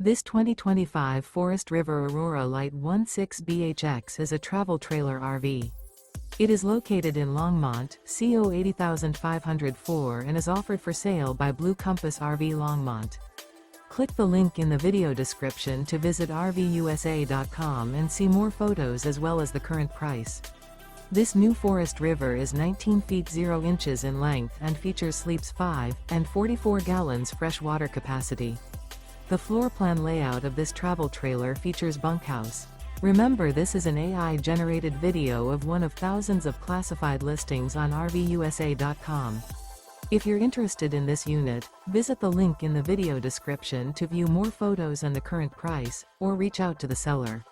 This 2025 Forest River Aurora Light 16BHX is a travel trailer RV. It is located in Longmont, CO 80504 and is offered for sale by Blue Compass RV Longmont. Click the link in the video description to visit RVUSA.com and see more photos as well as the current price. This new Forest River is 19 feet 0 inches in length and features sleeps 5 and 44 gallons fresh water capacity. The floor plan layout of this travel trailer features bunkhouse. Remember, this is an AI-generated video of one of thousands of classified listings on RVUSA.com. If you're interested in this unit, visit the link in the video description to view more photos and the current price, or reach out to the seller.